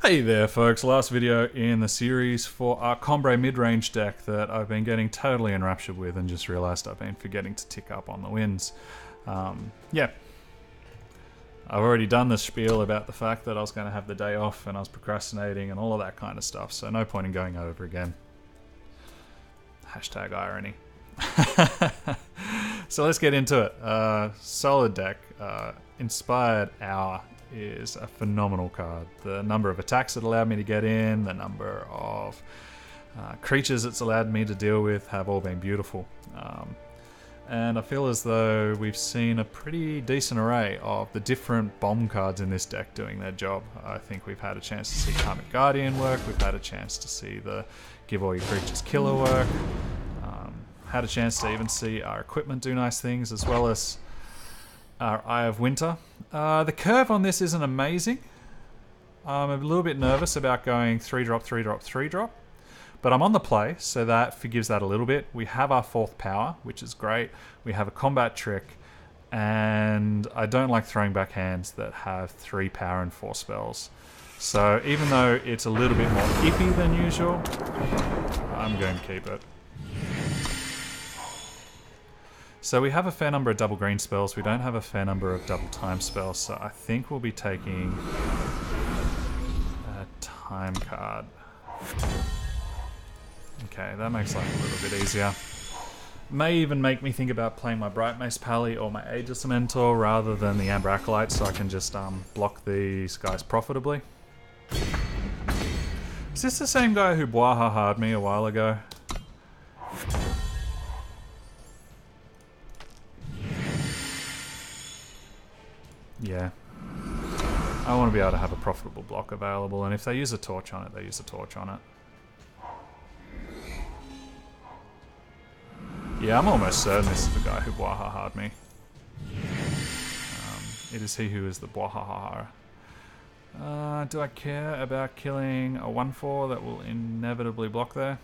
Hey there folks, last video in the series for our Combrei mid-range deck that I've been getting totally enraptured with and just realised I've been forgetting to tick up on the wins. Yeah, I've already done the spiel about the fact that I was going to have the day off and I was procrastinating and all of that kind of stuff, so no point in going over again. Hashtag irony. So let's get into it. Solid deck. Inspired Hour is a phenomenal card. The number of attacks it allowed me to get in, the number of creatures it's allowed me to deal with have all been beautiful. And I feel as though we've seen a pretty decent array of the different bomb cards in this deck doing their job. I think we've had a chance to see Karmic Guardian work, we've had a chance to see the Give All Your Creatures Killer work, had a chance to even see our equipment do nice things, as well as our Eye of Winter. The curve on this isn't amazing. I'm a little bit nervous about going 3-drop, 3-drop, 3-drop. But I'm on the play, so that forgives that a little bit. We have our 4th power, which is great. We have a combat trick. And I don't like throwing back hands that have 3 power and 4 spells. So even though it's a little bit more iffy than usual, I'm going to keep it. So we have a fair number of double green spells. We don't have a fair number of double time spells. So I think we'll be taking a time card. Okay, that makes life a little bit easier. May even make me think about playing my Bright Mace Pally or my Aegis Mentor rather than the Amber Acolyte, so I can just block these guys profitably. Is this the same guy who Bwahaha'd me a while ago? Yeah. I want to be able to have a profitable block available, and if they use a torch on it, they use a torch on it. Yeah, I'm almost certain this is the guy who Bwahaha'd me. It is he who is the Bwahaha. Do I care about killing a 1/4 that will inevitably block there?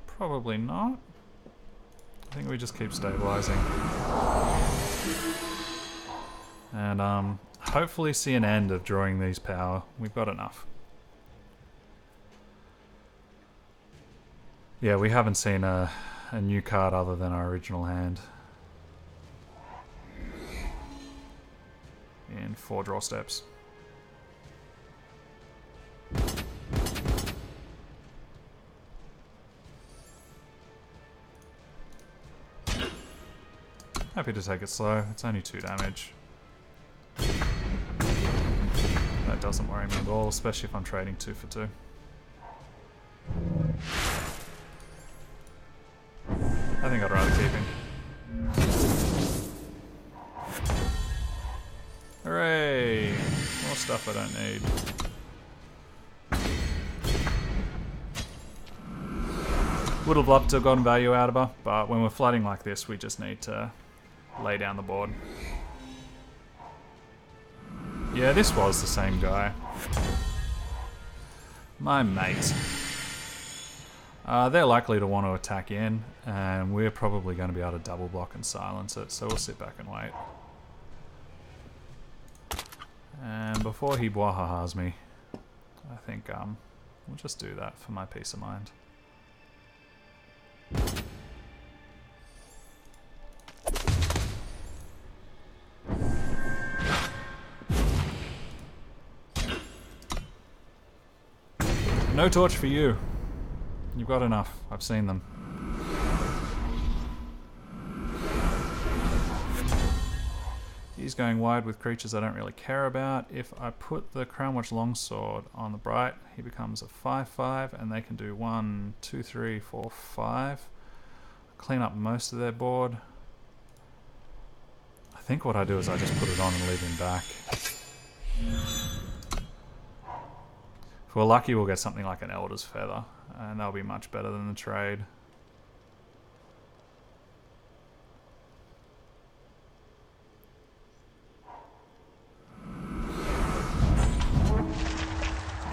Probably not. I think we just keep stabilizing. And hopefully see an end of drawing these power. We've got enough. Yeah, we haven't seen a new card other than our original hand in 4 draw steps. Happy to take it slow. It's only 2 damage. That doesn't worry me at all, especially if I'm trading 2 for 2. I think I'd rather keep him. Hooray! More stuff I don't need. Would have loved to have gotten value out of her, but when we're flooding like this, we just need to lay down the board. Yeah, this was the same guy. My mate. They're likely to want to attack in, and we're probably going to be able to double block and silence it, so we'll sit back and wait. And before he Bwahahas me, I think we'll just do that for my peace of mind. No torch for you. You've got enough. I've seen them. He's going wide with creatures I don't really care about. If I put the Crownwatch Longsword on the Bright, he becomes a 5/5, and they can do 1, 2, 3, 4, 5. Clean up most of their board. I think what I do is I just put it on and leave him back. If we're lucky, we'll get something like an Elder's Feather, and that'll be much better than the trade.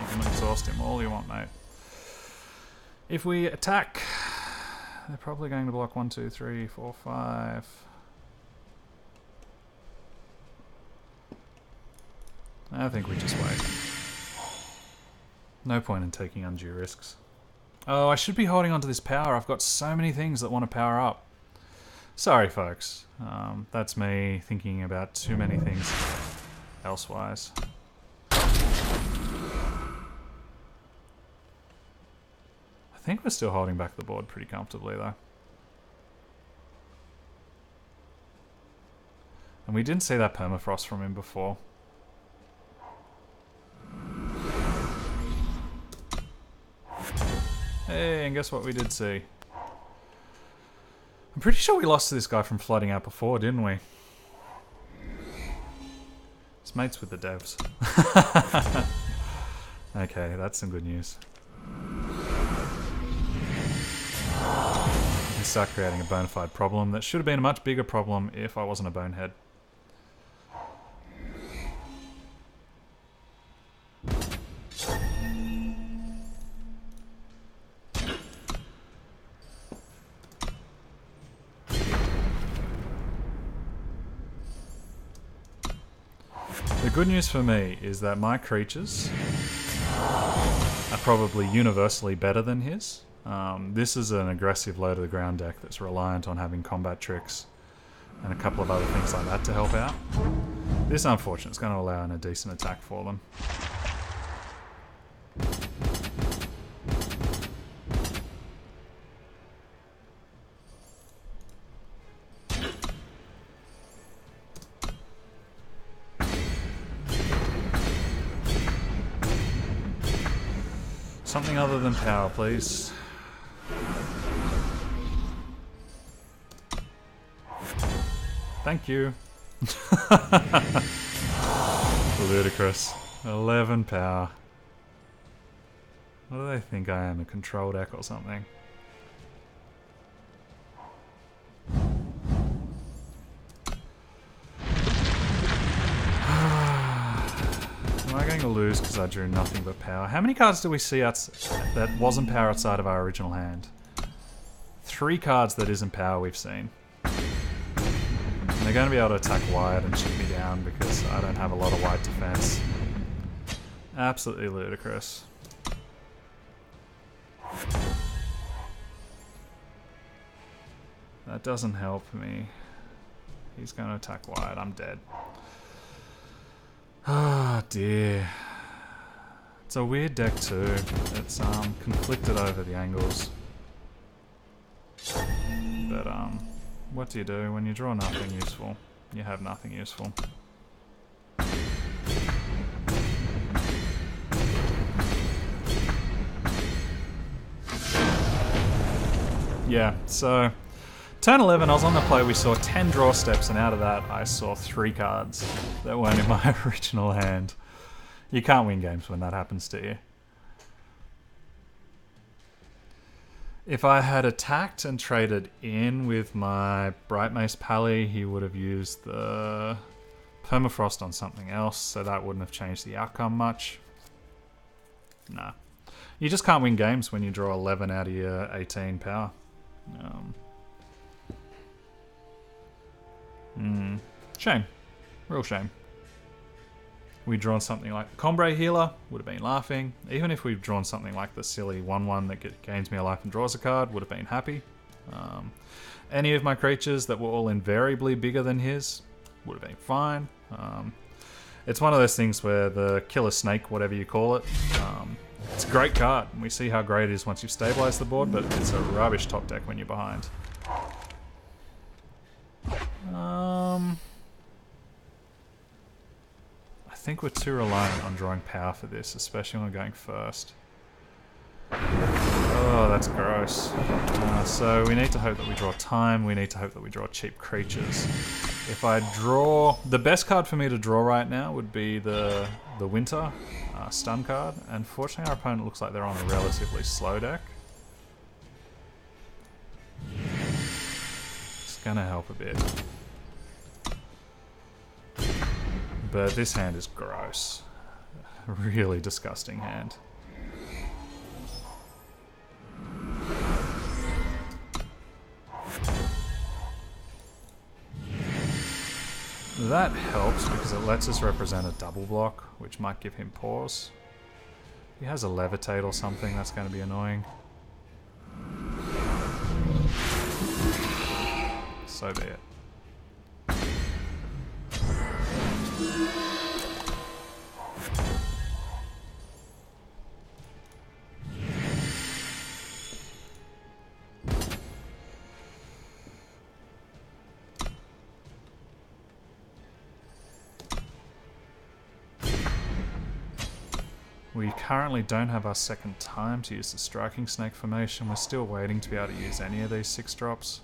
You can exhaust him all you want, mate. If we attack, they're probably going to block 1, 2, 3, 4, 5. I think we just wait. No point in taking undue risks. Oh, I should be holding on to this power. I've got so many things that want to power up. Sorry, folks. That's me thinking about too many things elsewise. I think we're still holding back the board pretty comfortably, though. And we didn't see that permafrost from him before. Hey, and guess what we did see? I'm pretty sure we lost to this guy from flooding out before, didn't we? It's mates with the devs. Okay, that's some good news. We start creating a bona fide problem that should have been a much bigger problem if I wasn't a bonehead. The good news for me is that my creatures are probably universally better than his. This is an aggressive low to the ground deck that's reliant on having combat tricks and a couple of other things like that to help out. This, unfortunately, is going to allow a decent attack for them. Something other than power, please. Thank you. Ludicrous. 11 power. What do they think I am, a control deck or something? Am I going to lose because I drew nothing but power? How many cards do we see that wasn't power outside of our original hand? 3 cards that isn't power we've seen. And they're going to be able to attack wide and shoot me down because I don't have a lot of wide defense. Absolutely ludicrous. That doesn't help me. He's going to attack wide. I'm dead. Ah, dear. It's a weird deck too. It's conflicted over the angles. But what do you do when you draw nothing useful? You have nothing useful. Yeah, so turn 11, I was on the play, we saw 10 draw steps, and out of that I saw 3 cards that weren't in my original hand. You can't win games when that happens to you. If I had attacked and traded in with my Bright Mace Pally, he would have used the Permafrost on something else, so that wouldn't have changed the outcome much. Nah. You just can't win games when you draw 11 out of your 18 power. Shame. Real shame. We'd drawn something like Combrei Healer, would have been laughing. Even if we'd drawn something like the silly 1/1 that gains me a life and draws a card, would have been happy. Any of my creatures that were all invariably bigger than his, would have been fine. It's one of those things where the Killer Snake, whatever you call it, it's a great card. We see how great it is once you've stabilized the board, but it's a rubbish top deck when you're behind. I think we're too reliant on drawing power for this, especially when we're going first. Oh, that's gross. So we need to hope that we draw time, we need to hope that we draw cheap creatures. If I draw... The best card for me to draw right now would be the Winter stun card. Unfortunately, our opponent looks like they're on a relatively slow deck. It's gonna help a bit. But this hand is gross. A really disgusting hand. That helps because it lets us represent a double block, which might give him pause. He has a levitate or something, that's going to be annoying. So be it. We currently don't have our second time to use the striking snake formation. We're still waiting to be able to use any of these 6 drops.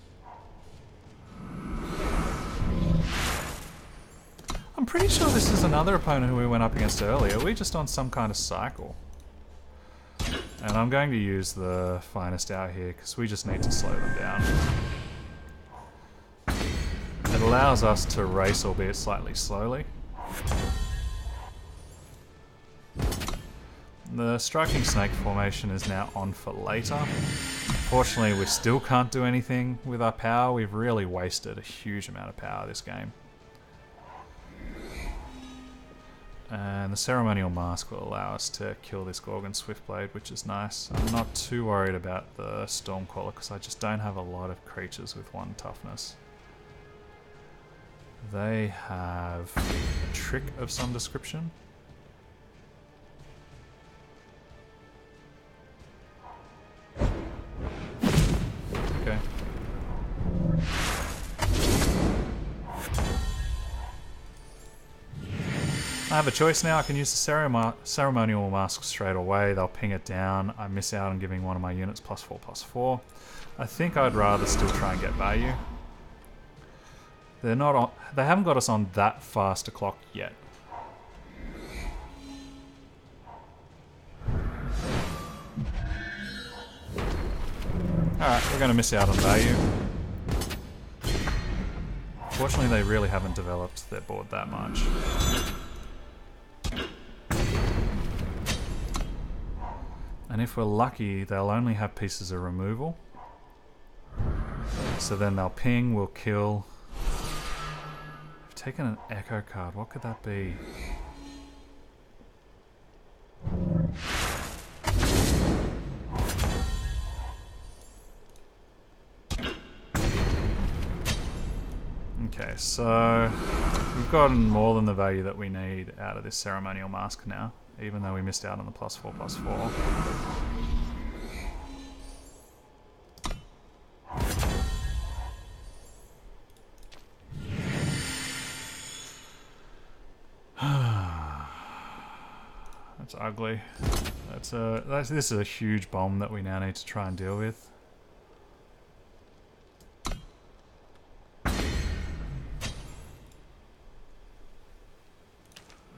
I'm pretty sure this is another opponent who we went up against earlier. We're just on some kind of cycle. And I'm going to use the finest out here because we just need to slow them down. It allows us to race, albeit slightly slowly. The striking snake formation is now on for later. Fortunately, we still can't do anything with our power. We've really wasted a huge amount of power this game. And the ceremonial mask will allow us to kill this Gorgon Swiftblade, which is nice. I'm not too worried about the Stormcaller because I just don't have a lot of creatures with 1 toughness. They have a trick of some description. Okay. I have a choice now. I can use the ceremonial mask straight away. They'll ping it down. I miss out on giving one of my units +4/+4. I think I'd rather still try and get value. They're not on, they haven't got us on that fast a clock yet. Alright, we're going to miss out on value. Fortunately, they really haven't developed their board that much. And if we're lucky, they'll only have pieces of removal. So then they'll ping, we'll kill. I've taken an echo card. What could that be? Okay, so we've gotten more than the value that we need out of this ceremonial mask now, even though we missed out on the +4/+4. That's ugly. This is a huge bomb that we now need to try and deal with.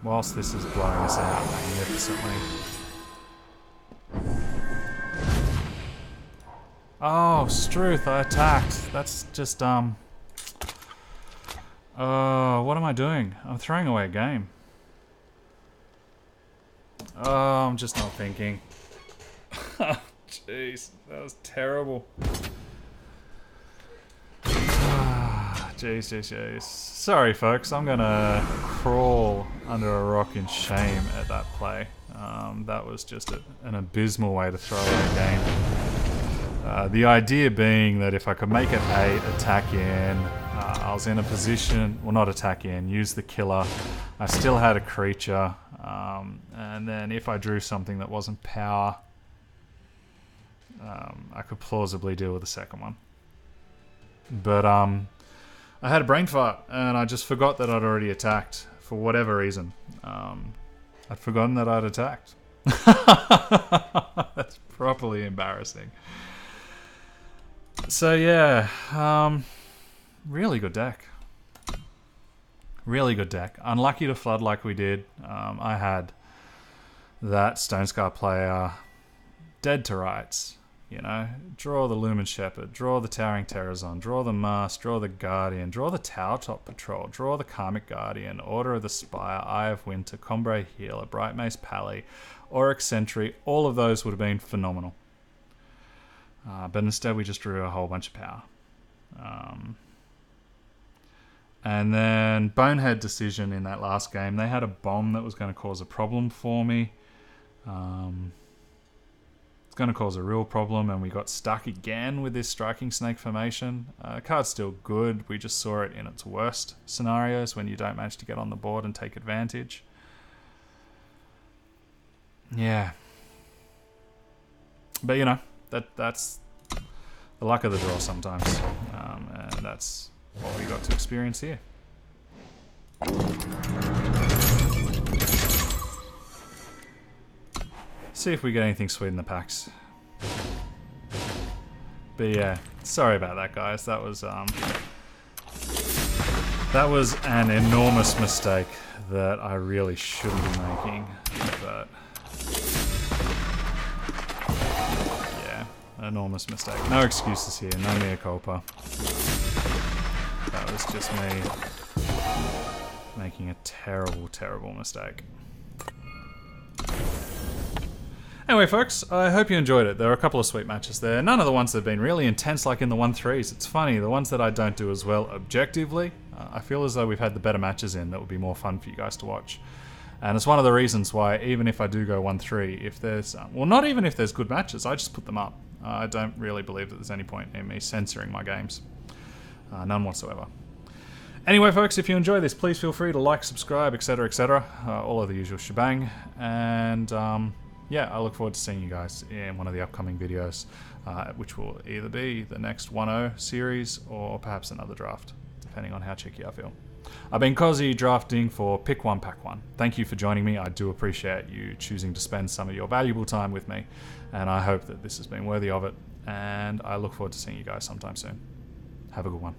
Whilst this is blowing us out magnificently. Oh, Struth, I attacked. That's just, what am I doing? I'm throwing away a game. Oh, I'm just not thinking. Jeez, that was terrible. Jeez. Sorry, folks. I'm gonna crawl under a rock in shame at that play. That was just an abysmal way to throw away a game. The idea being that if I could make it 8, attack in, I was in a position, well, not attack in, use the killer. I still had a creature, and then if I drew something that wasn't power, I could plausibly deal with the second one. But I had a brain fart, and I just forgot that I'd already attacked, for whatever reason. I'd forgotten that I'd attacked. That's properly embarrassing. So yeah, really good deck. Really good deck. Unlucky to flood like we did. I had that Stonescar player dead to rights. You know, draw the Lumen Shepherd, draw the Towering Terrazon, draw the Mask, draw the Guardian, draw the Tower Top Patrol, draw the Karmic Guardian, Order of the Spire, Eye of Winter, Combrei Healer, Bright Mace Pally, Auric Sentry. All of those would have been phenomenal. But instead we just drew a whole bunch of power. And then bonehead decision in that last game. They had a bomb that was going to cause a problem for me. It's going to cause a real problem, and we got stuck again with this striking snake formation. Card's still good. We just saw it in its worst scenarios when you don't manage to get on the board and take advantage. Yeah. But you know, that's the luck of the draw sometimes. And that's what we got to experience here. See if we get anything sweet in the packs. But yeah, sorry about that, guys. That was an enormous mistake that I really shouldn't be making. But yeah, enormous mistake. No excuses here. No mea culpa. That was just me making a terrible, terrible mistake. Anyway, folks, I hope you enjoyed it. There are a couple of sweet matches there. None of the ones that have been really intense like in the 1-3s. It's funny, the ones that I don't do as well objectively, I feel as though we've had the better matches in that would be more fun for you guys to watch. And it's one of the reasons why, even if I do go 1-3, if there's... well, not even if there's good matches, I just put them up. I don't really believe that there's any point in me censoring my games. None whatsoever. Anyway, folks, if you enjoy this, please feel free to like, subscribe, etc., etc. All of the usual shebang. And... yeah, I look forward to seeing you guys in one of the upcoming videos, which will either be the next 1-0 series or perhaps another draft, depending on how cheeky I feel. I've been Kozzi, drafting for Pick One, Pack One. Thank you for joining me. I do appreciate you choosing to spend some of your valuable time with me, and I hope that this has been worthy of it, and I look forward to seeing you guys sometime soon. Have a good one.